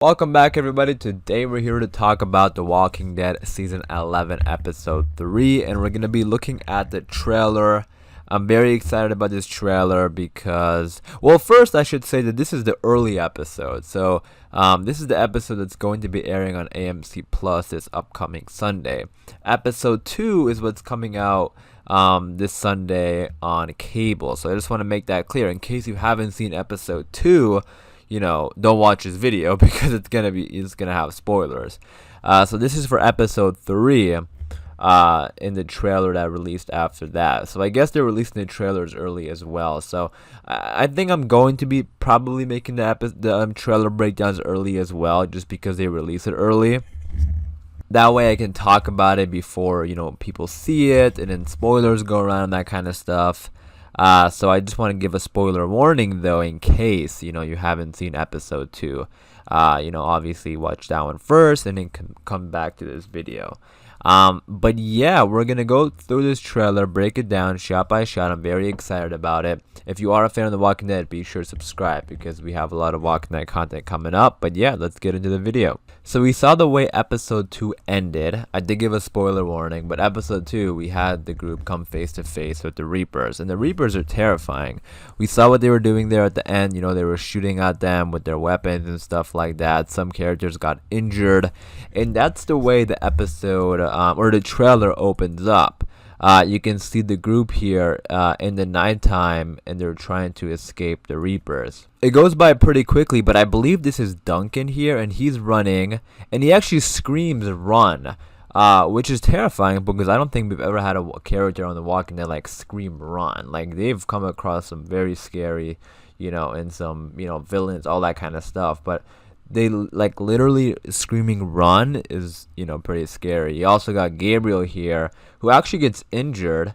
Welcome back, everybody. Today we're here to talk about The Walking Dead Season 11, Episode 3, and we're going to be looking at the trailer. I'm very excited about this trailer because, well, first I should say that this is the early episode. So this is the episode that's going to be airing on AMC Plus this upcoming Sunday. Episode 2 is what's coming out this Sunday on cable. So I just want to make that clear in case you haven't seen Episode 2. Don't watch this video because it's gonna have spoilers. So this is for episode 3 in the trailer that released after that. So I guess they're releasing the trailers early as well. So I think I'm going to be probably making the trailer breakdowns early as well, just because they release it early. That way I can talk about it before people see it, and then spoilers go around and that kind of stuff. So I just want to give a spoiler warning though, in case you haven't seen episode 2. Obviously watch that one first and then come back to this video. But yeah, we're gonna go through this trailer, break it down shot by shot. I'm very excited about it. If you are a fan of The Walking Dead, be sure to subscribe because we have a lot of Walking Dead content coming up. But yeah, let's get into the video. So we saw the way episode 2 ended. I did give a spoiler warning, but episode 2, we had the group come face to face with the Reapers, and the Reapers are terrifying. We saw what they were doing there at the end. They were shooting at them with their weapons and stuff like that. Some characters got injured, and that's the way the episode or the trailer opens up. You can see the group here in the nighttime, and they're trying to escape the Reapers. It goes by pretty quickly, but I believe this is Duncan here, and he's running, and he actually screams "run," which is terrifying because I don't think we've ever had a character on The Walking Dead like scream "run." Like, they've come across some very scary, and some villains, all that kind of stuff, but they like literally screaming "run" is pretty scary. You also got Gabriel here, who actually gets injured.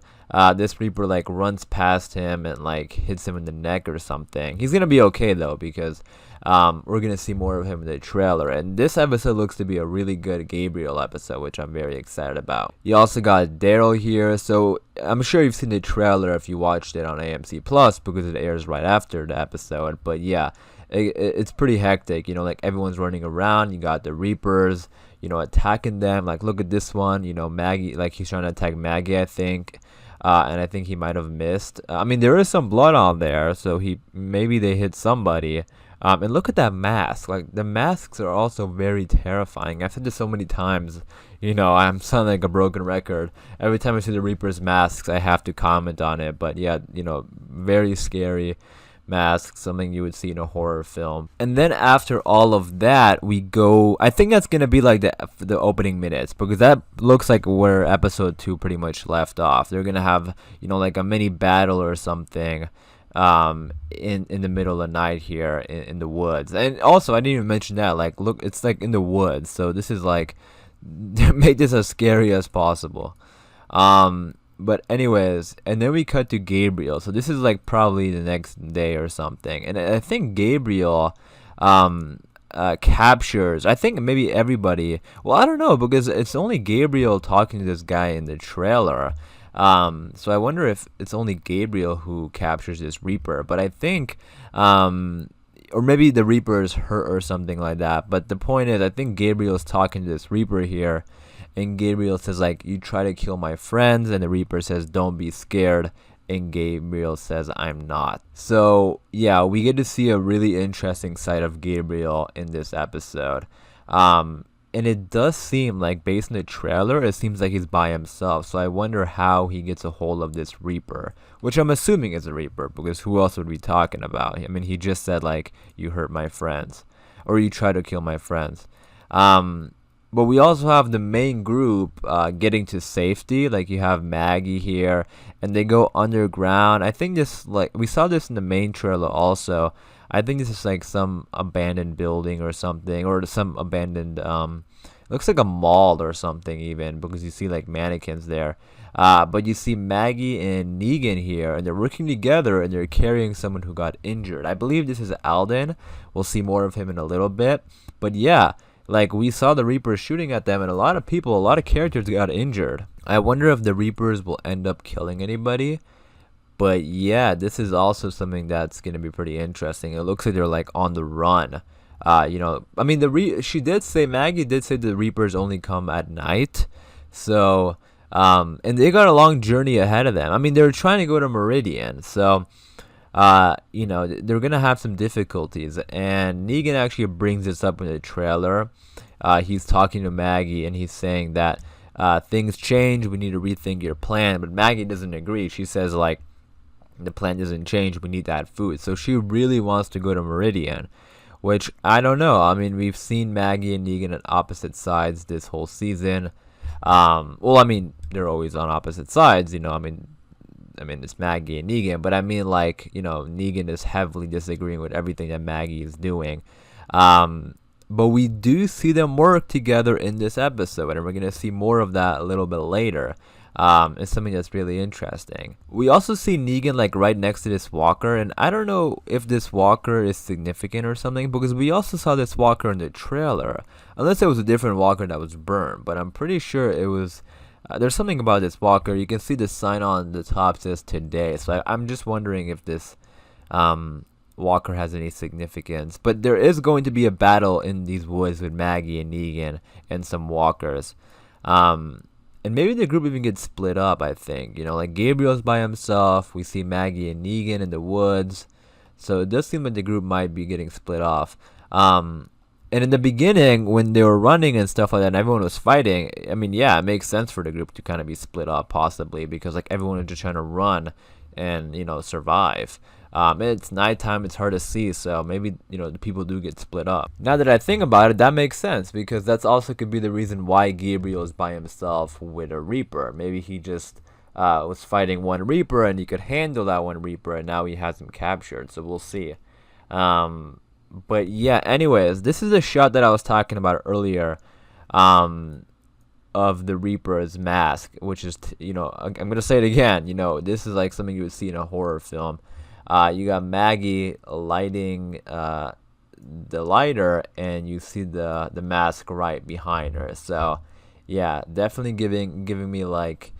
This Reaper like runs past him and like hits him in the neck or something. He's gonna be okay though, because we're gonna see more of him in the trailer. And this episode looks to be a really good Gabriel episode, which I'm very excited about. You also got Daryl here, so I'm sure you've seen the trailer if you watched it on AMC Plus because it airs right after the episode. But yeah, it's pretty hectic. Like, everyone's running around. You got the Reapers attacking them. Like, look at this one. Maggie, like, he's trying to attack Maggie, I think. And I think he might have missed. I mean, there is some blood on there, so maybe they hit somebody. And look at that mask. Like, the masks are also very terrifying. I've said this so many times. I'm sounding like a broken record. Every time I see the Reaper's masks, I have to comment on it. But yeah, very scary mask, something you would see in a horror film. And then after all of that, we go, I think that's gonna be like the opening minutes, because that looks like where episode 2 pretty much left off. They're gonna have like a mini battle or something in the middle of the night here in the woods. And also, I didn't even mention that, like, look, it's like in the woods, so this is like make this as scary as possible. But anyways, and then we cut to Gabriel. So this is like probably the next day or something. And I think Gabriel captures, I think maybe everybody. Well, I don't know, because it's only Gabriel talking to this guy in the trailer. So I wonder if it's only Gabriel who captures this Reaper. But I think, or maybe the Reaper is hurt or something like that. But the point is, I think Gabriel's talking to this Reaper here. And Gabriel says, like, "You try to kill my friends," and the Reaper says, "Don't be scared," and Gabriel says, "I'm not." So yeah, we get to see a really interesting side of Gabriel in this episode. And it does seem like, based on the trailer, it seems like he's by himself. So I wonder how he gets a hold of this Reaper, which I'm assuming is a Reaper, because who else would we be talking about? I mean, he just said, like, "You hurt my friends," or "You try to kill my friends." But we also have the main group getting to safety. Like, you have Maggie here, and they go underground. I think this, like, we saw this in the main trailer also. I think this is like some abandoned building or something, or some abandoned, looks like a mall or something even, because you see like mannequins there. But you see Maggie and Negan here, and they're working together, and they're carrying someone who got injured. I believe this is Alden. We'll see more of him in a little bit. But yeah, like, we saw the Reapers shooting at them, and a lot of characters got injured. I wonder if the Reapers will end up killing anybody. But yeah, this is also something that's going to be pretty interesting. It looks like they're like on the run. I mean, she did say, Maggie did say the Reapers only come at night. So, and they got a long journey ahead of them. I mean, they're trying to go to Meridian. So, they're going to have some difficulties. And Negan actually brings this up in the trailer. He's talking to Maggie and he's saying that things change. We need to rethink your plan. But Maggie doesn't agree. She says, like, the plan doesn't change. We need that food. So she really wants to go to Meridian, which I don't know. I mean, we've seen Maggie and Negan at opposite sides this whole season. Well, I mean, they're always on opposite sides, I mean, it's Maggie and Negan, but I mean, like, Negan is heavily disagreeing with everything that Maggie is doing. But we do see them work together in this episode, and we're going to see more of that a little bit later. It's something that's really interesting. We also see Negan, like, right next to this walker, and I don't know if this walker is significant or something, because we also saw this walker in the trailer, unless it was a different walker that was burned, but I'm pretty sure it was. There's something about this walker. You can see the sign on the top says today, so I'm just wondering if this walker has any significance. But there is going to be a battle in these woods with Maggie and Negan and some walkers. And maybe the group even gets split up, I think. Like Gabriel's by himself. We see Maggie and Negan in the woods. So it does seem like the group might be getting split off. And in the beginning, when they were running and stuff like that, and everyone was fighting, I mean, yeah, it makes sense for the group to kind of be split up, possibly, because, like, everyone is just trying to run and, survive. It's nighttime, it's hard to see, so maybe, the people do get split up. Now that I think about it, that makes sense, because that's also could be the reason why Gabriel is by himself with a Reaper. Maybe he just was fighting one Reaper, and he could handle that one Reaper, and now he has him captured, so we'll see. But yeah, anyways, this is a shot that I was talking about earlier, of the Reaper's mask, which is, I'm going to say it again, this is like something you would see in a horror film. You got Maggie lighting the lighter, and you see the mask right behind her. So yeah, definitely giving me like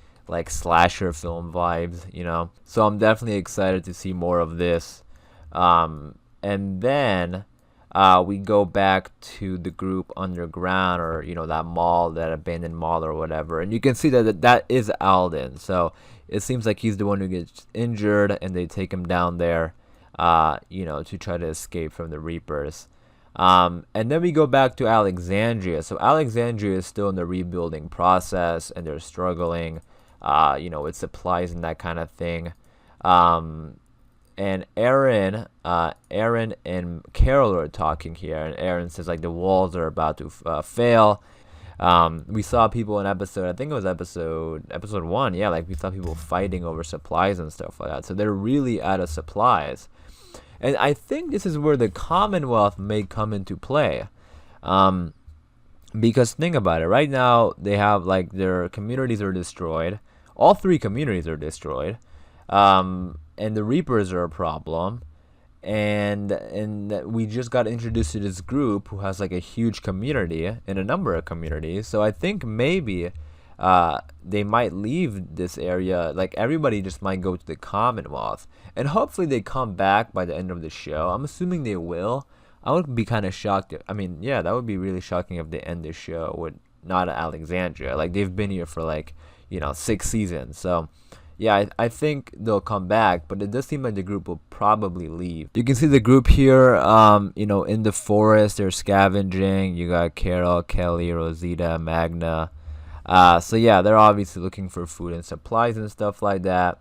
slasher film vibes, So I'm definitely excited to see more of this. And then we go back to the group underground, or that mall, that abandoned mall or whatever, and you can see that is Alden. So it seems like he's the one who gets injured, and they take him down there, to try to escape from the Reapers. And then we go back to Alexandria. So Alexandria is still in the rebuilding process, and they're struggling, with supplies and that kind of thing. And Aaron and Carol are talking here, and Aaron says, like, the walls are about to fail. We saw people in I think it was episode 1, yeah, like, we saw people fighting over supplies and stuff like that. So they're really out of supplies. And I think this is where the Commonwealth may come into play. Because think about it, right now they have, like, their communities are destroyed. All 3 communities are destroyed. And the Reapers are a problem, and we just got introduced to this group who has, like, a huge community and a number of communities. So I think maybe they might leave this area, like, everybody just might go to the Commonwealth, and hopefully they come back by the end of the show. I'm assuming they will. I would be kind of shocked. I mean, yeah, that would be really shocking if they end the show with not Alexandria. Like, they've been here for, like, 6 seasons, so yeah, I think they'll come back, but it does seem like the group will probably leave. You can see the group here, in the forest. They're scavenging. You got Carol, Kelly, Rosita, Magna. So yeah, they're obviously looking for food and supplies and stuff like that,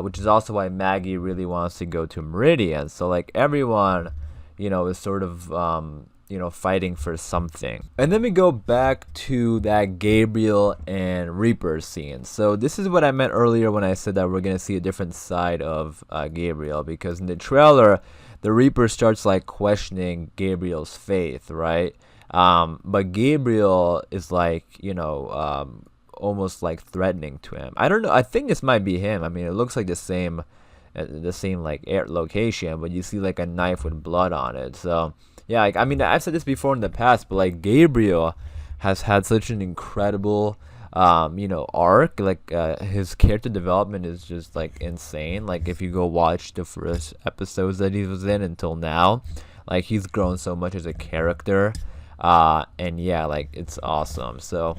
which is also why Maggie really wants to go to Meridian. So, like, everyone, is sort of, fighting for something. And then we go back to that Gabriel and Reaper scene. So this is what I meant earlier when I said that we're going to see a different side of Gabriel, because in the trailer, the Reaper starts, like, questioning Gabriel's faith, right? But Gabriel is, like, almost, like, threatening to him. I don't know. I think this might be him. I mean, it looks like the same like air location, but you see, like, a knife with blood on it. So yeah, like, I mean, I've said this before in the past, but, like, Gabriel has had such an incredible arc. Like, his character development is just, like, insane. Like, if you go watch the first episodes that he was in until now, Like, he's grown so much as a character. And yeah, like, it's awesome. So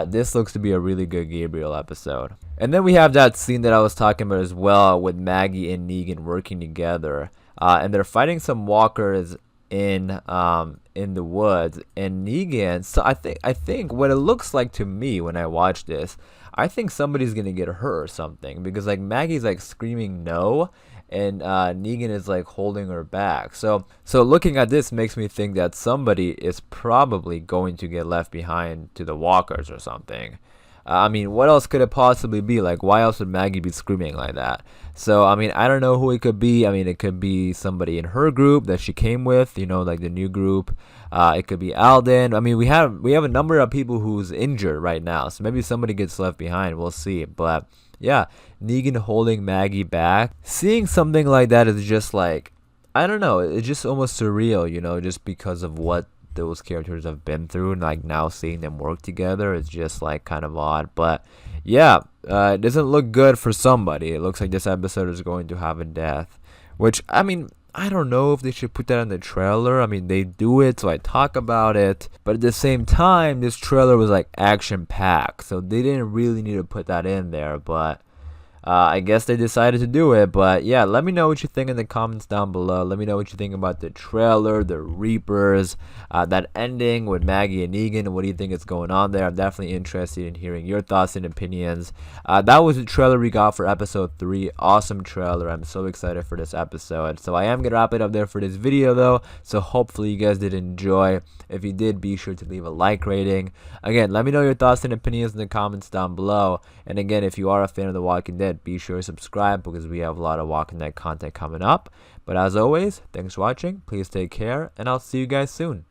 this looks to be a really good Gabriel episode. And then we have that scene that I was talking about as well, with Maggie and Negan working together, and they're fighting some walkers in the woods. And Negan, so I think what it looks like to me when I watch this, I think somebody's gonna get hurt or something, because like Maggie's like screaming no, and Negan is like holding her back. So looking at this makes me think that somebody is probably going to get left behind to the walkers or something. I mean, what else could it possibly be? Like, why else would Maggie be screaming like that? So, I mean, I don't know who it could be. I mean, it could be somebody in her group that she came with, you know, like the new group. It could be Alden. I mean, we have a number of people who's injured right now, so maybe somebody gets left behind. We'll see. But yeah, Negan holding Maggie back. Seeing something like that is just like, I don't know. It's just almost surreal, you know, just because of what those characters have been through, and like now seeing them work together is just like kind of odd. But yeah, it doesn't look good for somebody. It looks like this episode is going to have a death, which, I mean, I don't know if they should put that in the trailer. I mean, they do it, so I talk about it, but at the same time, this trailer was like action packed, so they didn't really need to put that in there. But I guess they decided to do it. But yeah, let me know what you think in the comments down below. Let me know what you think about the trailer, the Reapers, that ending with Maggie and Negan. What do you think is going on there? I'm definitely interested in hearing your thoughts and opinions. That was the trailer we got for episode 3. Awesome trailer. I'm so excited for this episode. So I am going to wrap it up there for this video though. So hopefully you guys did enjoy. If you did, be sure to leave a like rating. Again, let me know your thoughts and opinions in the comments down below. And again, if you are a fan of The Walking Dead, be sure to subscribe, because we have a lot of Walking Dead content coming up. But as always, thanks for watching. Please take care, and I'll see you guys soon.